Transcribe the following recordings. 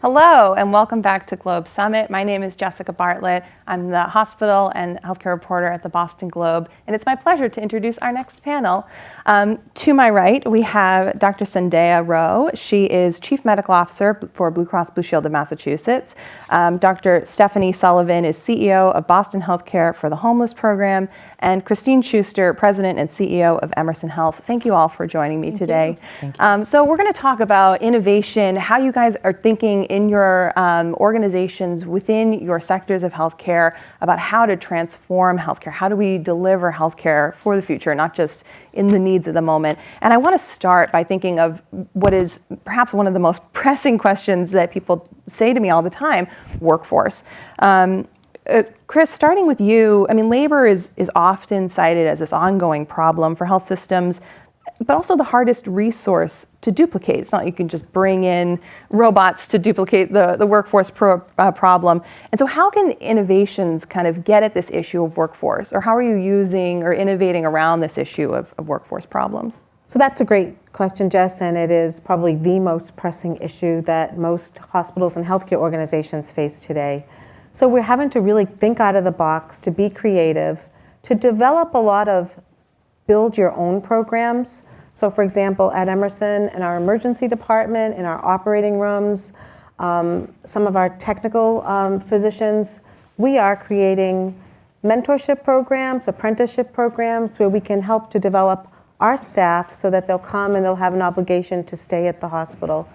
Hello, and welcome back to Globe Summit. My name is Jessica Bartlett. I'm the hospital and healthcare reporter at the Boston Globe, and it's my pleasure to introduce our next panel. To my right, we have Dr. Sandhya Rao. She is Chief Medical Officer for Blue Cross Blue Shield of Massachusetts. Dr. Stephanie Sullivan is CEO of Boston Healthcare for the Homeless Program, and Christine Schuster, President and CEO of Emerson Health. Thank you all for joining me today. Thank you. So we're going to talk about innovation, how you guys are thinking in your organizations within your sectors of healthcare about how to transform healthcare. How do we deliver healthcare for the future, not just in the needs of the moment? And I want to start by thinking of what is perhaps one of the most pressing questions that people say to me all the time: workforce. Chris, starting with you, I mean, labor is often cited as this ongoing problem for health systems, but also the hardest resource to duplicate. It's not like you can just bring in robots to duplicate the workforce problem. And so how can innovations kind of get at this issue of workforce? Or how are you using or innovating around this issue of workforce problems? So that's a great question, Jess, and it is probably the most pressing issue that most hospitals and healthcare organizations face today. So we're having to really think out of the box, to be creative, to develop a lot of build your own programs. So for example, at Emerson, in our emergency department, in our operating rooms, some of our technical physicians, we are creating mentorship programs, apprenticeship programs where we can help to develop our staff so that they'll come and they'll have an obligation to stay at the hospital.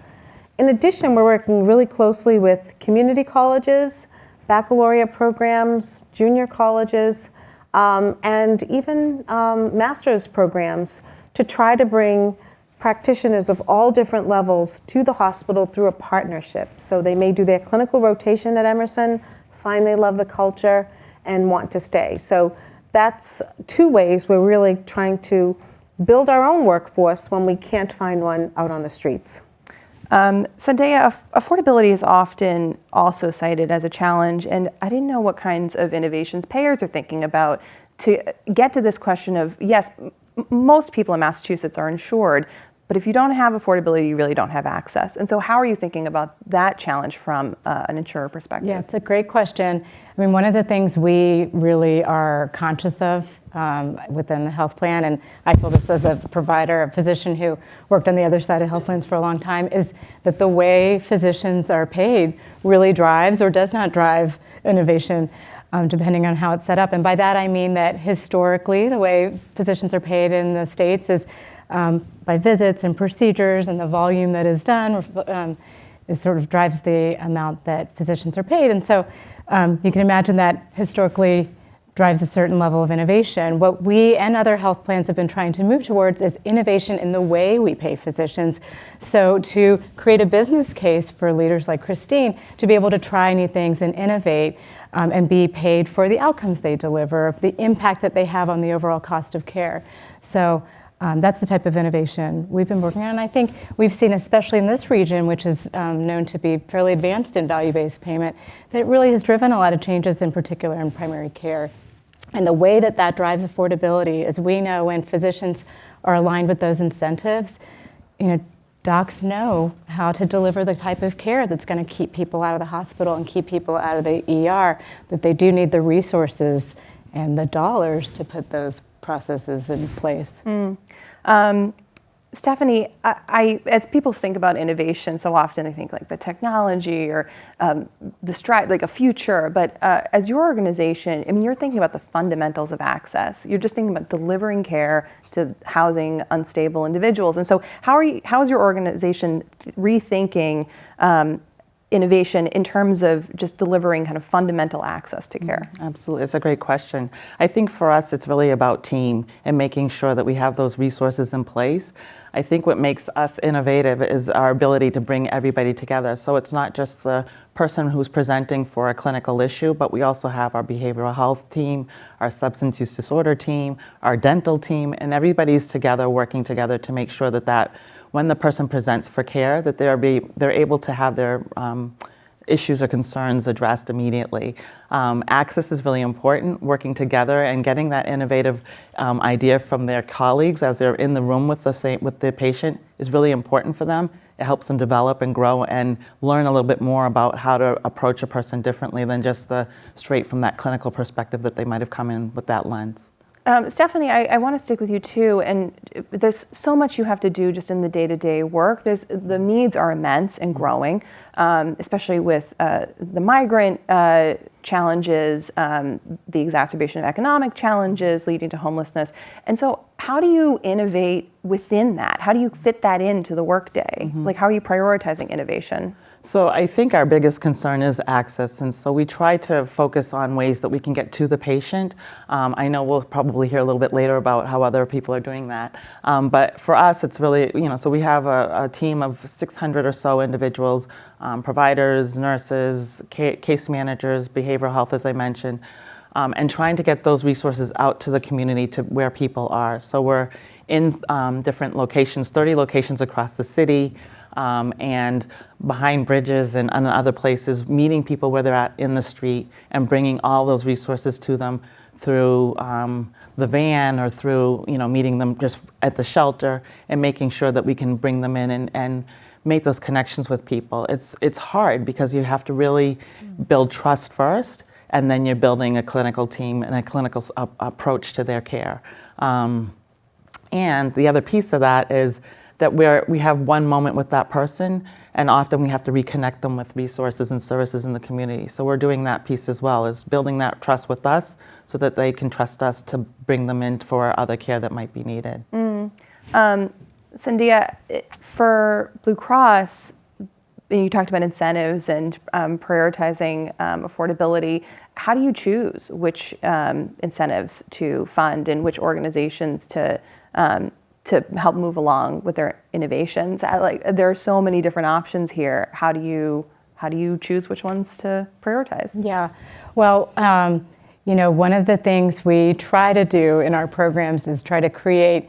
In addition, we're working really closely with community colleges, baccalaureate programs, junior colleges, and even master's programs to try to bring practitioners of all different levels to the hospital through a partnership. So they may do their clinical rotation at Emerson, find they love the culture, and want to stay. So that's two ways we're really trying to build our own workforce when we can't find one out on the streets. Sandhya, affordability is often also cited as a challenge, and I didn't know what kinds of innovations payers are thinking about to get to this question of, yes, most people in Massachusetts are insured, but if you don't have affordability, you really don't have access. And so how are you thinking about that challenge from an insurer perspective? Yeah, it's a great question. I mean, one of the things we really are conscious of within the health plan, and I feel this as a provider, a physician who worked on the other side of health plans for a long time, is that the way physicians are paid really drives or does not drive innovation, depending on how it's set up. And by that I mean that historically, the way physicians are paid in the States is by visits and procedures, and the volume that is done is sort of drives the amount that physicians are paid. And so you can imagine that historically drives a certain level of innovation. What we and other health plans have been trying to move towards is innovation in the way we pay physicians. So to create a business case for leaders like Christine to be able to try new things and innovate and be paid for the outcomes they deliver, the impact that they have on the overall cost of care. So that's the type of innovation we've been working on. And I think we've seen, especially in this region, which is known to be fairly advanced in value-based payment, that it really has driven a lot of changes, in particular in primary care. And the way that that drives affordability is, we know when physicians are aligned with those incentives, docs know how to deliver the type of care that's going to keep people out of the hospital and keep people out of the ER, but they do need the resources and the dollars to put those processes in place. Stephanie, as people think about innovation, so often they think like the technology or the stride, like a future. But as your organization, I mean, you're thinking about the fundamentals of access. You're just thinking about delivering care to housing unstable individuals. And so, how is your organization rethinking innovation in terms of just delivering kind of fundamental access to care? Absolutely, it's a great question. I think for us, it's really about team and making sure that we have those resources in place. I think what makes us innovative is our ability to bring everybody together. So it's not just the person who's presenting for a clinical issue, but we also have our behavioral health team, our substance use disorder team, our dental team, and everybody's together, working together to make sure that when the person presents for care, that they're able to have their issues or concerns addressed immediately. Access is really important, working together and getting that innovative idea from their colleagues as they're in the room with the patient is really important for them. it helps them develop and grow and learn a little bit more about how to approach a person differently than just the straight from that clinical perspective that they might have come in with that lens. Stephanie, I want to stick with you too, and there's so much you have to do just in the day-to-day work. The needs are immense and growing, especially with the migrant challenges, the exacerbation of economic challenges leading to homelessness. And so how do you innovate within that? How do you fit that into the workday? Like, how are you prioritizing innovation? So I think our biggest concern is access, and so we try to focus on ways that we can get to the patient. I know we'll probably hear a little bit later about how other people are doing that, but for us it's really, so we have a team of 600 or so individuals, providers, nurses, case managers, behavioral health, as I mentioned, and trying to get those resources out to the community to where people are. So we're in different locations, 30 locations across the city, and behind bridges and other places, meeting people where they're at in the street and bringing all those resources to them through the van or through, meeting them just at the shelter and making sure that we can bring them in and make those connections with people. It's hard because you have to really build trust first, and then you're building a clinical team and a clinical approach to their care. And the other piece of that is that we have one moment with that person, and often we have to reconnect them with resources and services in the community. So we're doing that piece as well, is building that trust with us so that they can trust us to bring them in for other care that might be needed. Sandhya, for Blue Cross, you talked about incentives and prioritizing affordability. How do you choose which incentives to fund and which organizations to help move along with their innovations? There are so many different options here. How do you choose which ones to prioritize? Yeah, well, one of the things we try to do in our programs is try to create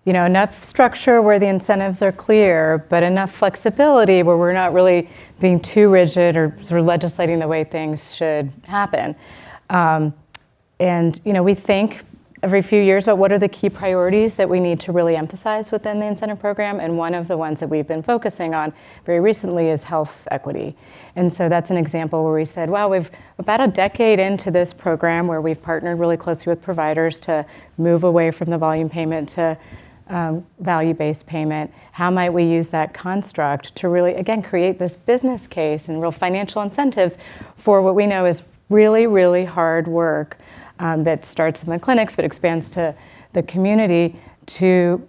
enough structure where the incentives are clear, but enough flexibility where we're not really being too rigid or sort of legislating the way things should happen. And we think every few years about what are the key priorities that we need to really emphasize within the incentive program, and one of the ones that we've been focusing on very recently is health equity. And so that's an example where we said, wow, we've about a decade into this program where we've partnered really closely with providers to move away from the volume payment to value-based payment. How might we use that construct to really, again, create this business case and real financial incentives for what we know is really, really hard work that starts in the clinics but expands to the community to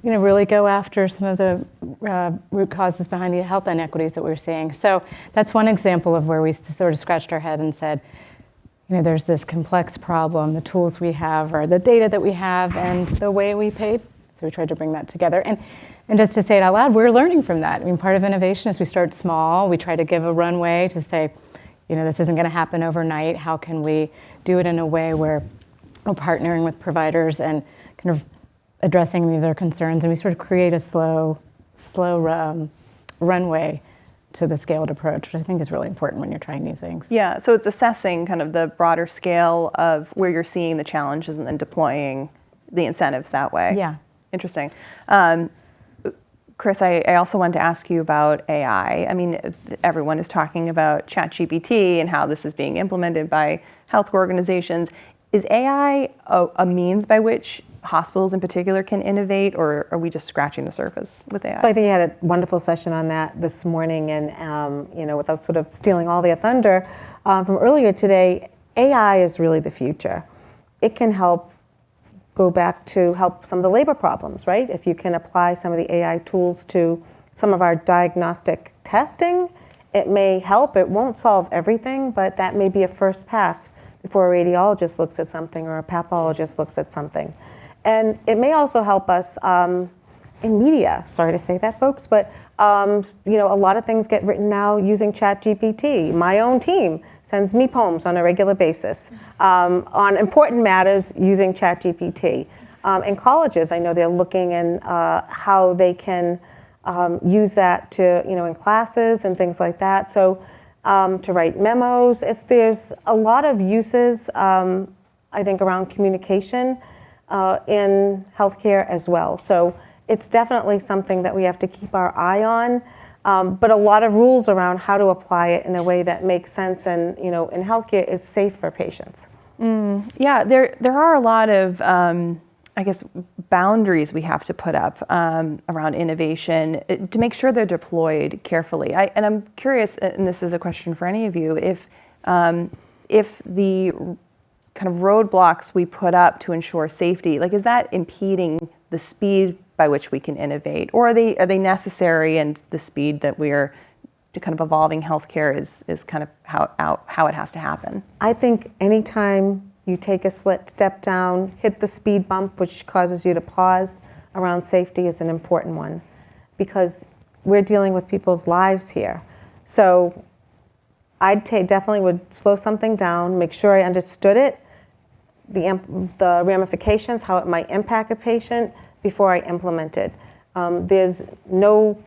really go after some of the root causes behind the health inequities that we're seeing. So that's one example of where we sort of scratched our head and said, there's this complex problem. The tools we have are the data that we have and the way we pay. So we tried to bring that together. And just to say it out loud, we're learning from that. I mean, part of innovation is we start small. We try to give a runway to say, this isn't going to happen overnight. How can we do it in a way where we're partnering with providers and kind of addressing their concerns? And we sort of create a slow runway to the scaled approach, which I think is really important when you're trying new things. Yeah, so it's assessing kind of the broader scale of where you're seeing the challenges and then deploying the incentives that way. Yeah. Interesting. Chris, I also wanted to ask you about AI. I mean, everyone is talking about ChatGPT and how this is being implemented by health organizations. Is AI a means by which hospitals in particular can innovate, or are we just scratching the surface with AI? So I think you had a wonderful session on that this morning, and without sort of stealing all the thunder from earlier today, AI is really the future. It can help go back to help some of the labor problems, right? If you can apply some of the AI tools to some of our diagnostic testing, it may help. It won't solve everything, but that may be a first pass before a radiologist looks at something or a pathologist looks at something. And it may also help us in media. Sorry to say that, folks, but a lot of things get written now using ChatGPT. My own team sends me poems on a regular basis on important matters using ChatGPT. In colleges, I know they're looking in how they can use that to, in classes and things like that. So to write memos, there's a lot of uses, I think, around communication in healthcare as well. So it's definitely something that we have to keep our eye on. But a lot of rules around how to apply it in a way that makes sense and, in healthcare is safe for patients. Yeah, there are a lot of, I guess, boundaries we have to put up around innovation to make sure they're deployed carefully. And I'm curious, and this is a question for any of you, if the kind of roadblocks we put up to ensure safety, like, is that impeding the speed by which we can innovate, or are they necessary, and the speed that we're kind of evolving healthcare is kind of how it has to happen? I think anytime you take a step down, hit the speed bump, which causes you to pause around safety, is an important one, because we're dealing with people's lives here. So I'd definitely would slow something down, make sure I understood it, the ramifications, how it might impact a patient before I implement it. There's no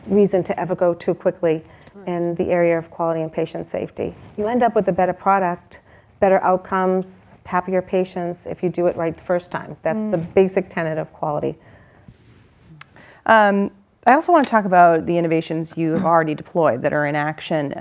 reason to ever go too quickly in the area of quality and patient safety. You end up with a better product, better outcomes, happier patients if you do it right the first time. That's the basic tenet of quality. I also want to talk about the innovations you have already deployed that are in action.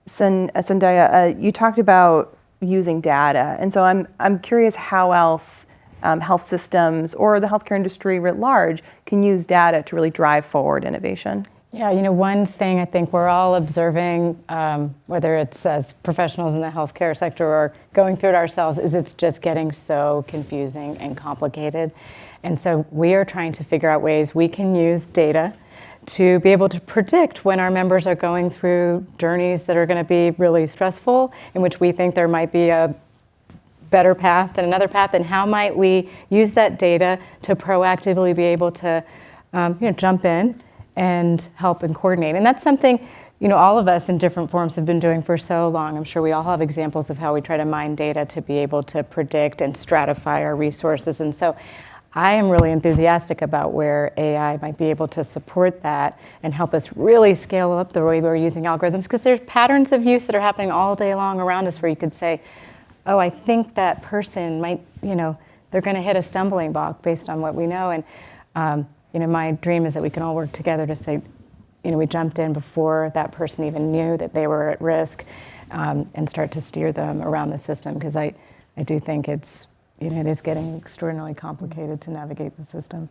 Sandhya, you talked about using data, and so I'm curious how else health systems or the healthcare industry writ large can use data to really drive forward innovation. Yeah, one thing I think we're all observing, whether it's as professionals in the healthcare sector or going through it ourselves, is it's just getting so confusing and complicated. And so we are trying to figure out ways we can use data to be able to predict when our members are going through journeys that are going to be really stressful, in which we think there might be a better path than another path, and how might we use that data to proactively be able to jump in and help and coordinate. And that's something all of us in different forms have been doing for so long. I'm sure we all have examples of how we try to mine data to be able to predict and stratify our resources. And so I am really enthusiastic about where AI might be able to support that and help us really scale up the way we're using algorithms, because there's patterns of use that are happening all day long around us where you could say, oh, I think that person might, they're going to hit a stumbling block based on what we know. And, my dream is that we can all work together to say, we jumped in before that person even knew that they were at risk, and start to steer them around the system, because I do think it is getting extraordinarily complicated to navigate the system.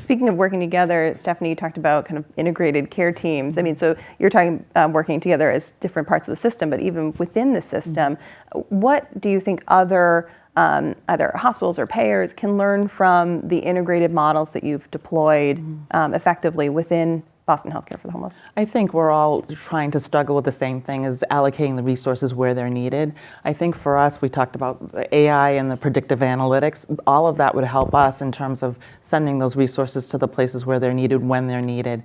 Speaking of working together, Stephanie, you talked about kind of integrated care teams. I mean, so you're talking working together as different parts of the system, but even within the system, what do you think other either hospitals or payers can learn from the integrated models that you've deployed effectively within Boston Healthcare for the Homeless? I think we're all trying to struggle with the same thing, as allocating the resources where they're needed. I think for us, we talked about the AI and the predictive analytics. All of that would help us in terms of sending those resources to the places where they're needed, when they're needed.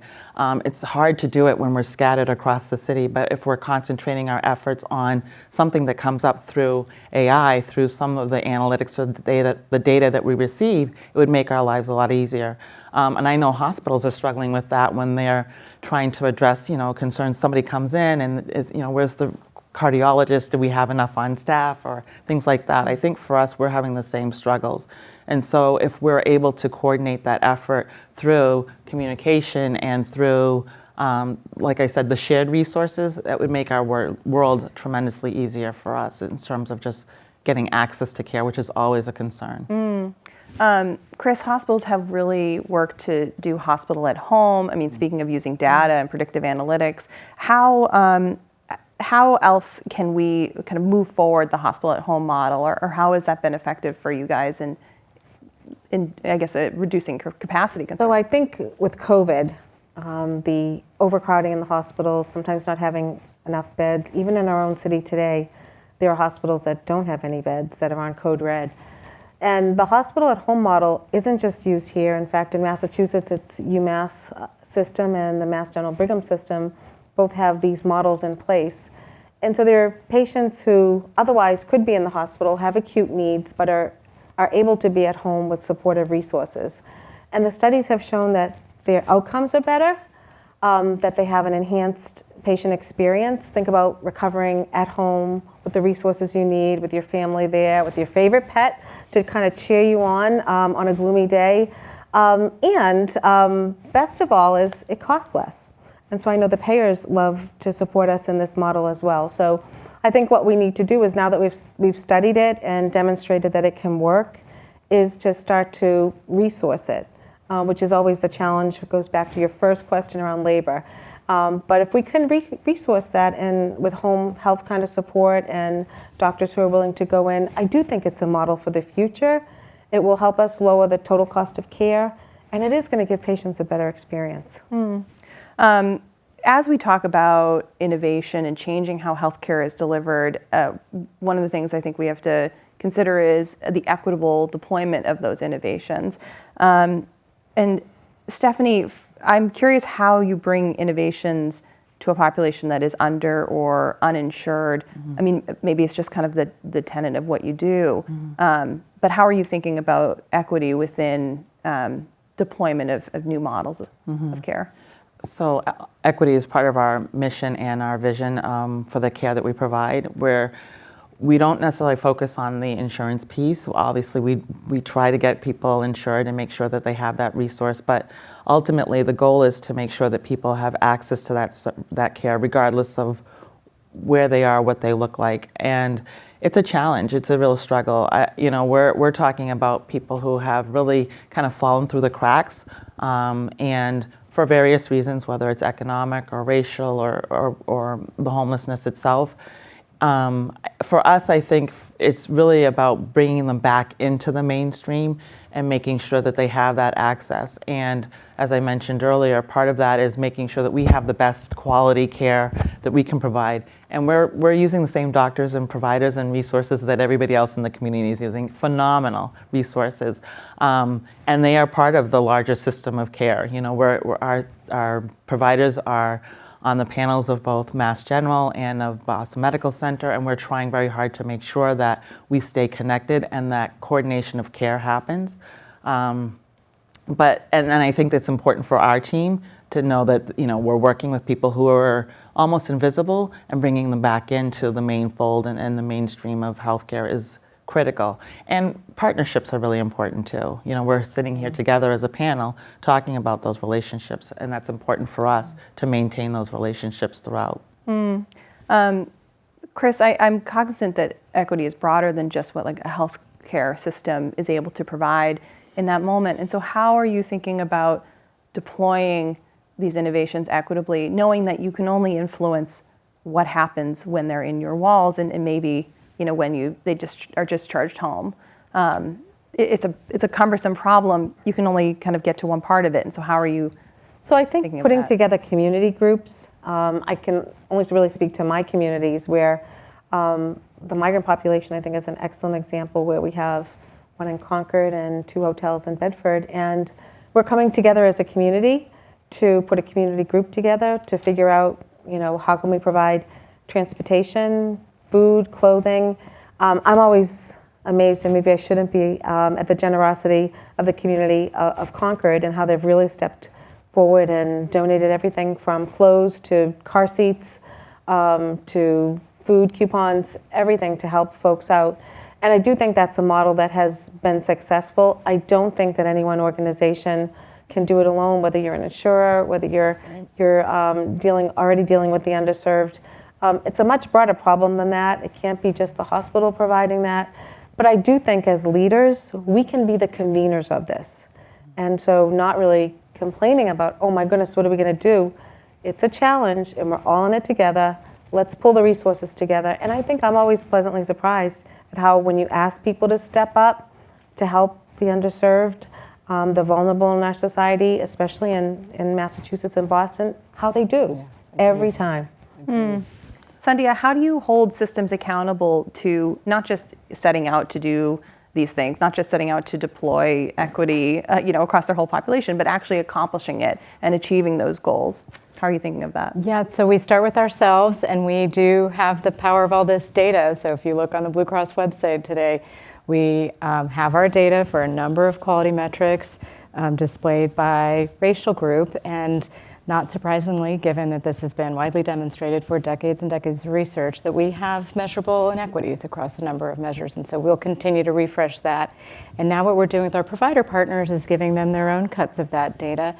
It's hard to do it when we're scattered across the city, but if we're concentrating our efforts on something that comes up through AI, through some of the analytics or the data that we receive, it would make our lives a lot easier. And I know hospitals are struggling with that when they're trying to address, concerns. Somebody comes in and is, where's the cardiologist? Do we have enough on staff, or things like that? I think for us, we're having the same struggles. And so if we're able to coordinate that effort through communication and through, like I said, the shared resources, that would make our world tremendously easier for us in terms of just getting access to care, which is always a concern. Chris, hospitals have really worked to do hospital at home. I mean, speaking of using data and predictive analytics, how else can we kind of move forward the hospital at home model, or how has that been effective for you guys in I guess, reducing capacity concerns? So I think with COVID, the overcrowding in the hospitals, sometimes not having enough beds, even in our own city today, there are hospitals that don't have any beds that are on code red. And the hospital at home model isn't just used here. In fact, in Massachusetts, it's UMass system and the Mass General Brigham system both have these models in place. And so there are patients who otherwise could be in the hospital, have acute needs, but are able to be at home with supportive resources. And the studies have shown that their outcomes are better, that they have an enhanced patient experience. Think about recovering at home with the resources you need, with your family there, with your favorite pet to kind of cheer you on a gloomy day. Best of all is it costs less. And so I know the payers love to support us in this model as well. So I think what we need to do is, now that we've studied it and demonstrated that it can work, is to start to resource it, which is always the challenge. It goes back to your first question around labor. But if we can resource that, and with home health kind of support and doctors who are willing to go in, I do think it's a model for the future. It will help us lower the total cost of care, and it is going to give patients a better experience. As we talk about innovation and changing how healthcare is delivered, one of the things I think we have to consider is the equitable deployment of those innovations. And Stephanie, I'm curious how you bring innovations to a population that is under or uninsured. I mean, maybe it's just kind of the tenet of what you do, but how are you thinking about equity within deployment of new models of care? So equity is part of our mission and our vision for the care that we provide, where we don't necessarily focus on the insurance piece. Obviously, we try to get people insured and make sure that they have that resource, but ultimately the goal is to make sure that people have access to that care regardless of where they are, what they look like. And it's a challenge. It's a real struggle. We're talking about people who have really kind of fallen through the cracks, and for various reasons, whether it's economic or racial or the homelessness itself. For us, I think it's really about bringing them back into the mainstream and making sure that they have that access. And as I mentioned earlier, part of that is making sure that we have the best quality care that we can provide. And we're using the same doctors and providers and resources that everybody else in the community is using, phenomenal resources. And they are part of the larger system of care. Our providers are on the panels of both Mass General and of Boston Medical Center, and we're trying very hard to make sure that we stay connected and that coordination of care happens. And I think that's important for our team to know that we're working with people who are almost invisible, and bringing them back into the main fold and the mainstream of healthcare is critical. And partnerships are really important too. We're sitting here together as a panel talking about those relationships, and that's important for us to maintain those relationships throughout. Chris, I'm cognizant that equity is broader than just what a healthcare system is able to provide in that moment. And so how are you thinking about deploying these innovations equitably, knowing that you can only influence what happens when they're in your walls and maybe when they just are discharged home? It's a cumbersome problem. You can only kind of get to one part of it. And so how are you? So I think putting together community groups, I can only really speak to my communities where the migrant population, I think, is an excellent example, where we have one in Concord and 2 hotels in Bedford. And we're coming together as a community to put a community group together to figure out, how can we provide transportation, food, clothing. I'm always amazed, and maybe I shouldn't be, at the generosity of the community of Concord and how they've really stepped forward and donated everything from clothes to car seats to food coupons, everything to help folks out. And I do think that's a model that has been successful. I don't think that any one organization can do it alone, whether you're an insurer, whether you're already dealing with the underserved. It's a much broader problem than that. It can't be just the hospital providing that. But I do think as leaders, we can be the conveners of this. And so not really complaining about, oh my goodness, what are we going to do? It's a challenge, and we're all in it together. Let's pull the resources together. And I think I'm always pleasantly surprised at how when you ask people to step up to help the underserved, the vulnerable in our society, especially in Massachusetts and Boston, how they do every time. Sandhya, how do you hold systems accountable to not just setting out to do these things, not just setting out to deploy equity, across their whole population, but actually accomplishing it and achieving those goals? How are you thinking of that? Yeah, so we start with ourselves, and we do have the power of all this data. So if you look on the Blue Cross website today, we have our data for a number of quality metrics displayed by racial group, and not surprisingly, given that this has been widely demonstrated for decades and decades of research, that we have measurable inequities across a number of measures. And so we'll continue to refresh that. And now what we're doing with our provider partners is giving them their own cuts of that data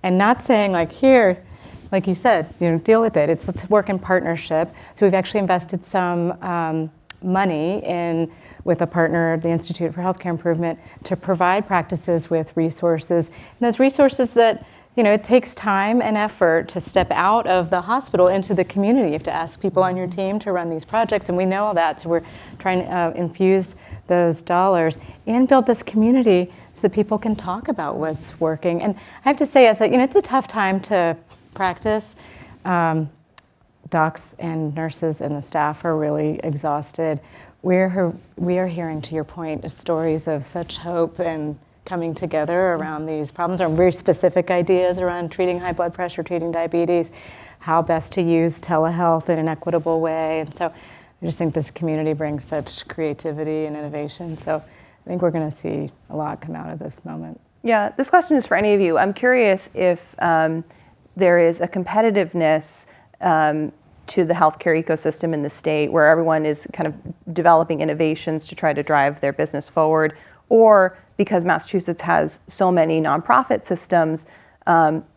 and not saying like, here, like you said, deal with it. Let's work in partnership. So we've actually invested some money with a partner, the Institute for Healthcare Improvement, to provide practices with resources. And those resources that, it takes time and effort to step out of the hospital into the community. You have to ask people on your team to run these projects, and we know all that. So we're trying to infuse those dollars and build this community so that people can talk about what's working. And I have to say, it's a tough time to practice. Docs and nurses and the staff are really exhausted. We are hearing, to your point, stories of such hope and coming together around these problems, or very specific ideas around treating high blood pressure, treating diabetes, how best to use telehealth in an equitable way. And so I just think this community brings such creativity and innovation. So I think we're going to see a lot come out of this moment. Yeah, this question is for any of you. I'm curious if there is a competitiveness to the healthcare ecosystem in the state where everyone is kind of developing innovations to try to drive their business forward, or because Massachusetts has so many nonprofit systems,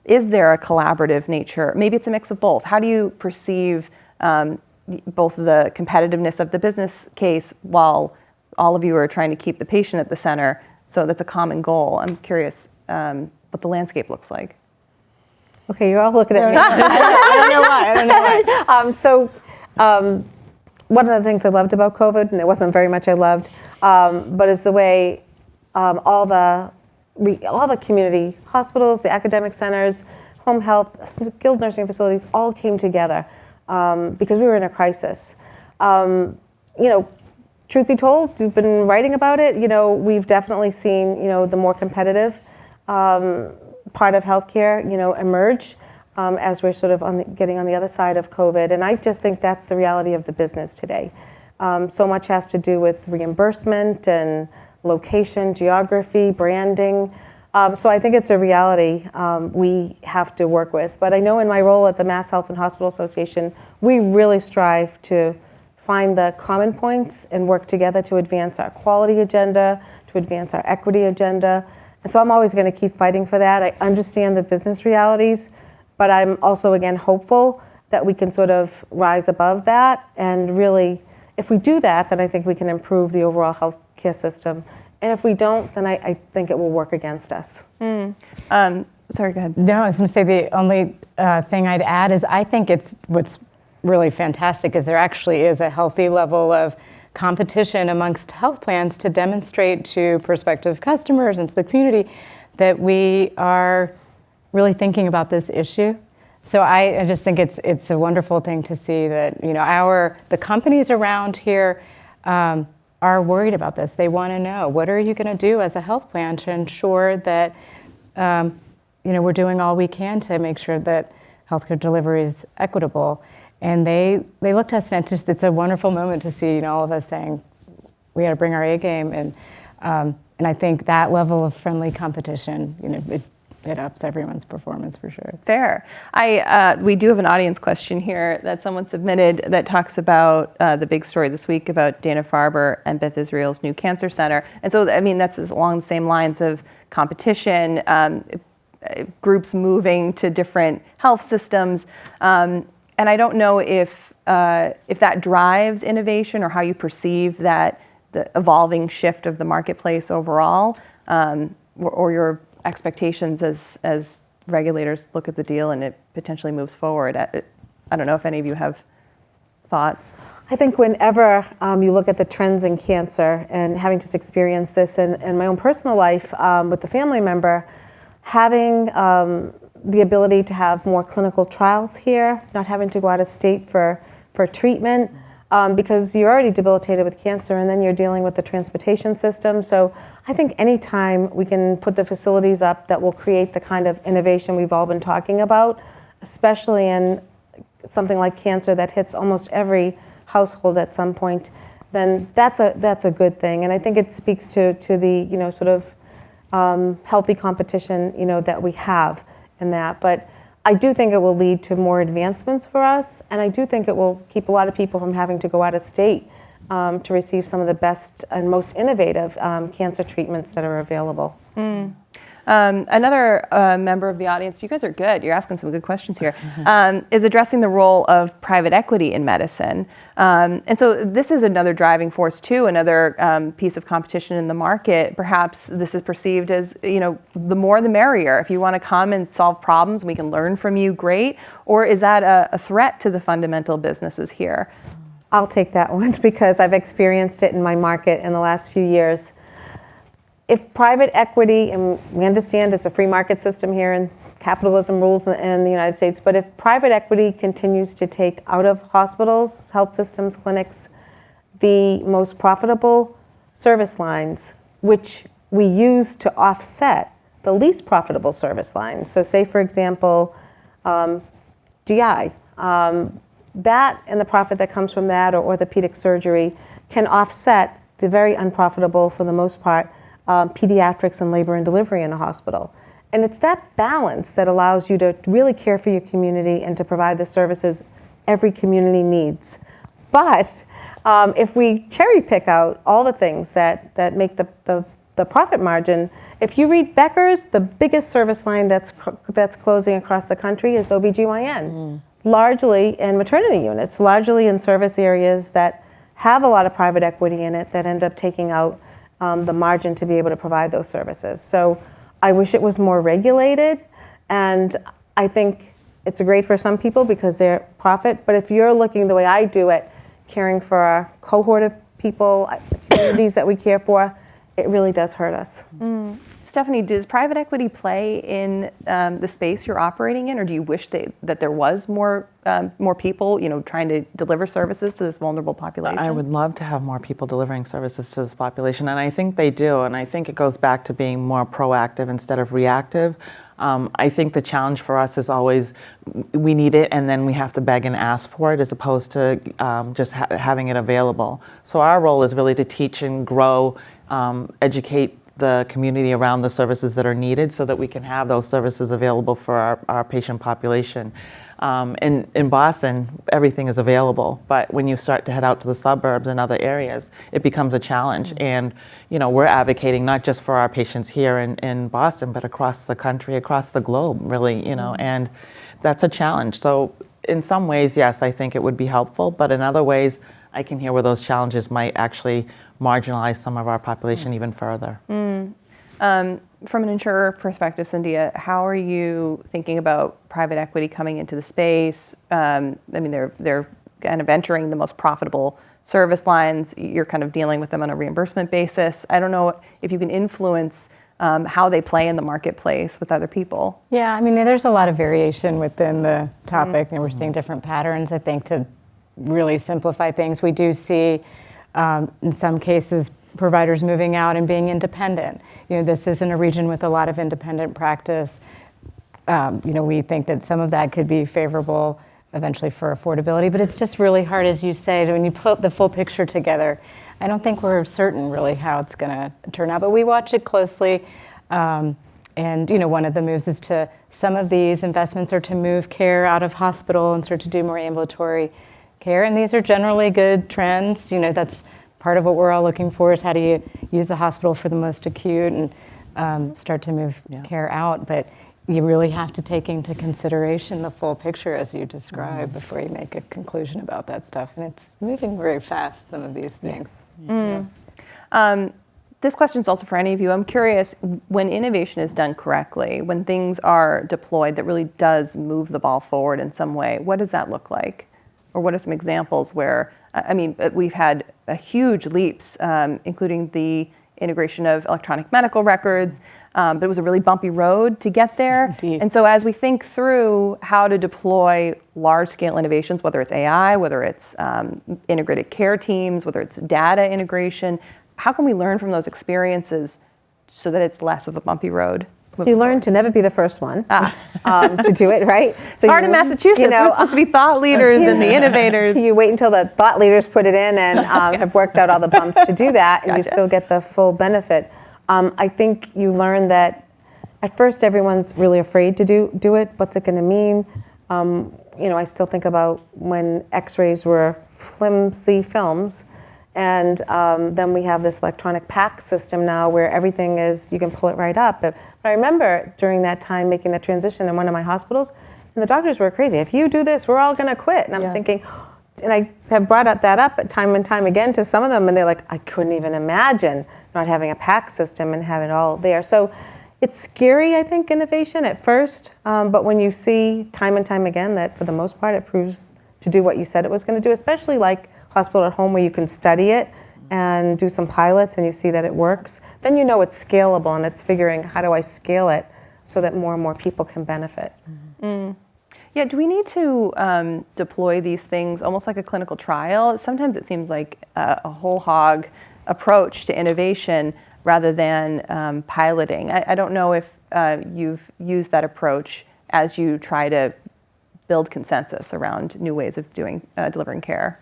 is there a collaborative nature? Maybe it's a mix of both. How do you perceive both the competitiveness of the business case while all of you are trying to keep the patient at the center? So that's a common goal. I'm curious what the landscape looks like. Okay, you're all looking at me. I don't know why. One of the things I loved about COVID, and there wasn't very much I loved, but is the way all the community hospitals, the academic centers, home health, skilled nursing facilities all came together because we were in a crisis. Truth be told, we've been writing about it. We've definitely seen, the more competitive part of healthcare, emerge as we're sort of getting on the other side of COVID. And I just think that's the reality of the business today. So much has to do with reimbursement and location, geography, branding. So I think it's a reality we have to work with. But I know in my role at the Mass Health and Hospital Association, we really strive to find the common points and work together to advance our quality agenda, to advance our equity agenda. And so I'm always going to keep fighting for that. I understand the business realities, but I'm also, again, hopeful that we can sort of rise above that. And really, if we do that, then I think we can improve the overall healthcare system. And if we don't, then I think it will work against us. Sorry, go ahead. No, I was going to say the only thing I'd add is I think what's really fantastic is there actually is a healthy level of competition amongst health plans to demonstrate to prospective customers and to the community that we are really thinking about this issue. So I just think it's a wonderful thing to see that the companies around here are worried about this. They want to know, what are you going to do as a health plan to ensure that we're doing all we can to make sure that healthcare delivery is equitable. And they look to us, and it's a wonderful moment to see all of us saying we got to bring our A game, and I think that level of friendly competition, it ups everyone's performance for sure. Fair. We do have an audience question here that someone submitted that talks about the big story this week about Dana-Farber and Beth Israel's new cancer center. And so, that's along the same lines of competition, groups moving to different health systems. And I don't know if that drives innovation or how you perceive that the evolving shift of the marketplace overall, or your expectations as regulators look at the deal and it potentially moves forward. I don't know if any of you have thoughts. I think whenever you look at the trends in cancer, and having just experienced this in my own personal life with a family member, having the ability to have more clinical trials here, not having to go out of state for treatment, because you're already debilitated with cancer and then you're dealing with the transportation system. So I think anytime we can put the facilities up that will create the kind of innovation we've all been talking about, especially in something like cancer that hits almost every household at some point, then that's a good thing. And I think it speaks to the sort of healthy competition that we have in that. But I do think it will lead to more advancements for us, and I do think it will keep a lot of people from having to go out of state to receive some of the best and most innovative cancer treatments that are available. Another member of the audience, you guys are good, you're asking some good questions here, is addressing the role of private equity in medicine. And so this is another driving force too, another piece of competition in the market. Perhaps this is perceived as, the more the merrier. If you want to come and solve problems, we can learn from you, great. Or is that a threat to the fundamental businesses here? I'll take that one because I've experienced it in my market in the last few years. If private equity, and we understand it's a free market system here and capitalism rules in the United States, but if private equity continues to take out of hospitals, health systems, clinics, the most profitable service lines, which we use to offset the least profitable service lines. So say, for example, GI, that and the profit that comes from that, or orthopedic surgery, can offset the very unprofitable, for the most part, pediatrics and labor and delivery in a hospital. And it's that balance that allows you to really care for your community and to provide the services every community needs. But if we cherry pick out all the things that make the profit margin, if you read Becker's, the biggest service line that's closing across the country is OBGYN, largely in maternity units, largely in service areas that have a lot of private equity in it that end up taking out the margin to be able to provide those services. So I wish it was more regulated, and I think it's great for some people because they're profit, but if you're looking the way I do it, caring for a cohort of people, communities that we care for, it really does hurt us. Stephanie, does private equity play in the space you're operating in, or do you wish that there was more people, trying to deliver services to this vulnerable population? I would love to have more people delivering services to this population, and I think they do, and I think it goes back to being more proactive instead of reactive. I think the challenge for us is always we need it and then we have to beg and ask for it as opposed to just having it available. So our role is really to teach and grow, educate the community around the services that are needed so that we can have those services available for our patient population. In Boston, everything is available, but when you start to head out to the suburbs and other areas, it becomes a challenge. And we're advocating not just for our patients here in Boston, but across the country, across the globe, really, and that's a challenge. So in some ways, yes, I think it would be helpful, but in other ways, I can hear where those challenges might actually marginalize some of our population even further. From an insurer perspective, Cynthia, how are you thinking about private equity coming into the space? They're kind of entering the most profitable service lines. You're kind of dealing with them on a reimbursement basis. I don't know if you can influence how they play in the marketplace with other people. Yeah, there's a lot of variation within the topic, and we're seeing different patterns. I think to really simplify things, we do see in some cases providers moving out and being independent. This isn't a region with a lot of independent practice. We think that some of that could be favorable eventually for affordability, but it's just really hard, as you say, when you put the full picture together. I don't think we're certain really how it's going to turn out, but we watch it closely. And one of the moves is to, some of these investments are to move care out of hospital and start to do more ambulatory care, and these are generally good trends. That's part of what we're all looking for, is how do you use the hospital for the most acute and start to move care out. But you really have to take into consideration the full picture as you describe before you make a conclusion about that stuff. And it's moving very fast, some of these things. This question is also for any of you. I'm curious, when innovation is done correctly, when things are deployed that really does move the ball forward in some way, what does that look like? Or what are some examples where, we've had huge leaps, including the integration of electronic medical records, but it was a really bumpy road to get there. Indeed. And so as we think through how to deploy large-scale innovations, whether it's AI, whether it's integrated care teams, whether it's data integration, how can we learn from those experiences so that it's less of a bumpy road? You learn to never be the first one to do it, right? So hard in Massachusetts. We're supposed to be thought leaders and the innovators. You wait until the thought leaders put it in and have worked out all the bumps to do that, and you still get the full benefit. I think you learn that At first, everyone's really afraid to do it. What's it going to mean? I still think about when X-rays were flimsy films, and then we have this electronic PACS system now where everything is, you can pull it right up. But I remember during that time making the transition in one of my hospitals, and the doctors were crazy. If you do this, we're all going to quit. And I'm thinking, and I have brought that up time and time again to some of them, and they're like, I couldn't even imagine not having a PACS system and having it all there. So it's scary, I think, innovation at first, but when you see time and time again that for the most part it proves to do what you said it was going to do, especially like hospital at home where you can study it and do some pilots and you see that it works, then you know it's scalable and it's figuring how do I scale it so that more and more people can benefit. Yeah, do we need to deploy these things almost like a clinical trial? Sometimes it seems like a whole hog approach to innovation rather than piloting. I don't know if you've used that approach as you try to build consensus around new ways of doing delivering care.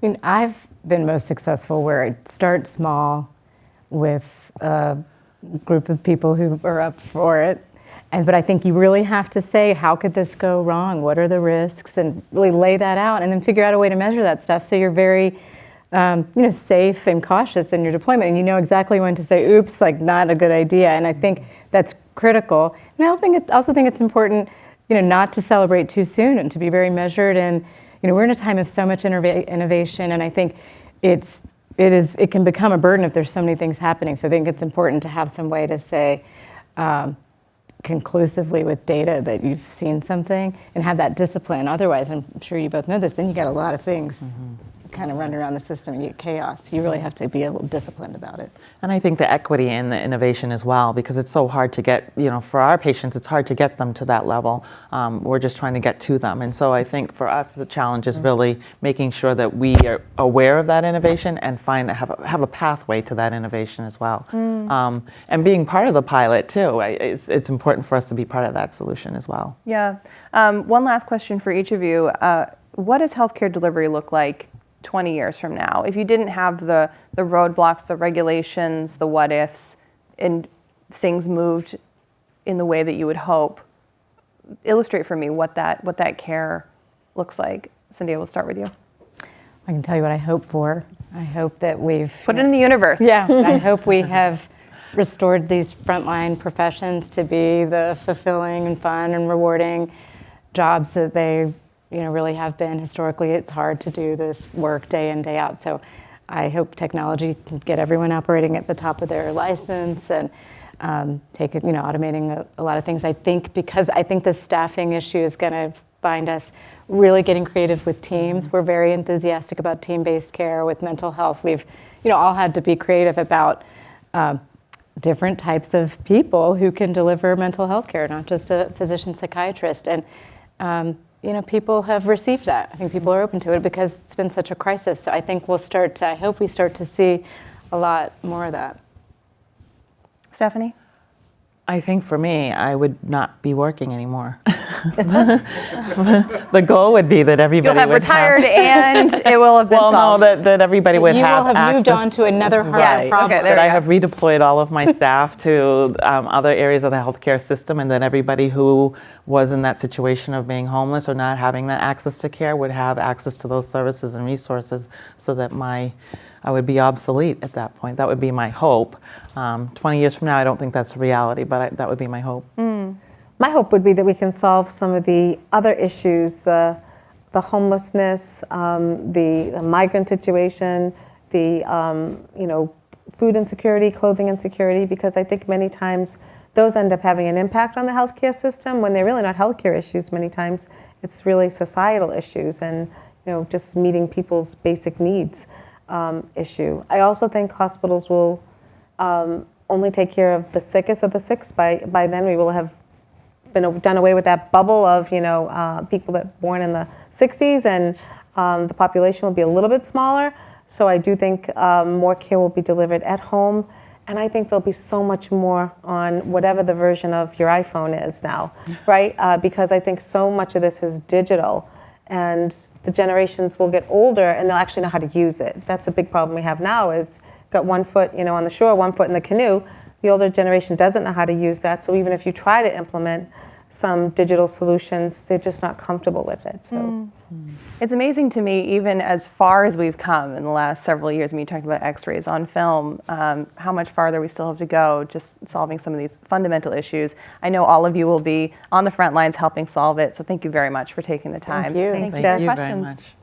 I mean, I've been most successful where I start small with a group of people who are up for it. But I think you really have to say, how could this go wrong? What are the risks? And really lay that out and then figure out a way to measure that stuff so you're very safe and cautious in your deployment, and you know exactly when to say, oops, like not a good idea. And I think that's critical. And I also think it's important, not to celebrate too soon and to be very measured. And we're in a time of so much innovation, and I think it can become a burden if there's so many things happening. So I think it's important to have some way to say conclusively with data that you've seen something and have that discipline. Otherwise, I'm sure you both know this, then you got a lot of things kind of running around the system and you get chaos. You really have to be a little disciplined about it. And I think the equity and the innovation as well, because it's so hard to get, for our patients, it's hard to get them to that level. We're just trying to get to them. And so I think for us, the challenge is really making sure that we are aware of that innovation and have a pathway to that innovation as well. And being part of the pilot too, it's important for us to be part of that solution as well. Yeah. One last question for each of you. What does healthcare delivery look like 20 years from now? If you didn't have the roadblocks, the regulations, the what ifs, and things moved in the way that you would hope, illustrate for me what that care looks like. Cynthia, we'll start with you. I can tell you what I hope for. I hope that we've put it in the universe. Yeah, I hope we have restored these frontline professions to be the fulfilling and fun and rewarding jobs that they really have been historically. It's hard to do this work day in, day out. So I hope technology can get everyone operating at the top of their license and automating a lot of things. I think the staffing issue is going to find us really getting creative with teams. We're very enthusiastic about team-based care with mental health. We've all had to be creative about different types of people who can deliver mental health care, not just a physician psychiatrist. And people have received that. I think people are open to it because it's been such a crisis. So I think I hope we start to see a lot more of that. Stephanie? I think for me, I would not be working anymore. The goal would be that everybody You'll have would retired and it will have been solved. that everybody would You have will have access. moved on to another hard Yes, problem. okay, there That I we go. have redeployed all of my staff to other areas of the healthcare system, and that everybody who was in that situation of being homeless or not having that access to care would have access to those services and resources, so that I would be obsolete at that point. That would be my hope. 20 years from now, I don't think that's a reality, but that would be my hope. My hope would be that we can solve some of the other issues, the homelessness, the migrant situation, the food insecurity, clothing insecurity, because I think many times those end up having an impact on the healthcare system when they're really not healthcare issues. Many times it's really societal issues and just meeting people's basic needs issue. I also think hospitals will only take care of the sickest of the sick. By then we will have done away with that bubble of people that were born in the 60s, and the population will be a little bit smaller. So I do think more care will be delivered at home, and I think there'll be so much more on whatever the version of your iPhone is now, right? Because I think so much of this is digital, and the generations will get older and they'll actually know how to use it. That's a big problem we have now, is got one foot on the shore, one foot in the canoe. The older generation doesn't know how to use that, so even if you try to implement some digital solutions, they're just not comfortable with it. So. It's amazing to me, even as far as we've come in the last several years. I mean, you talked about x-rays on film, how much farther we still have to go just solving some of these fundamental issues. I know all of you will be on the front lines helping solve it, so thank you very much for taking the time. you. Thanks, for Jess. your Thank you very questions. much.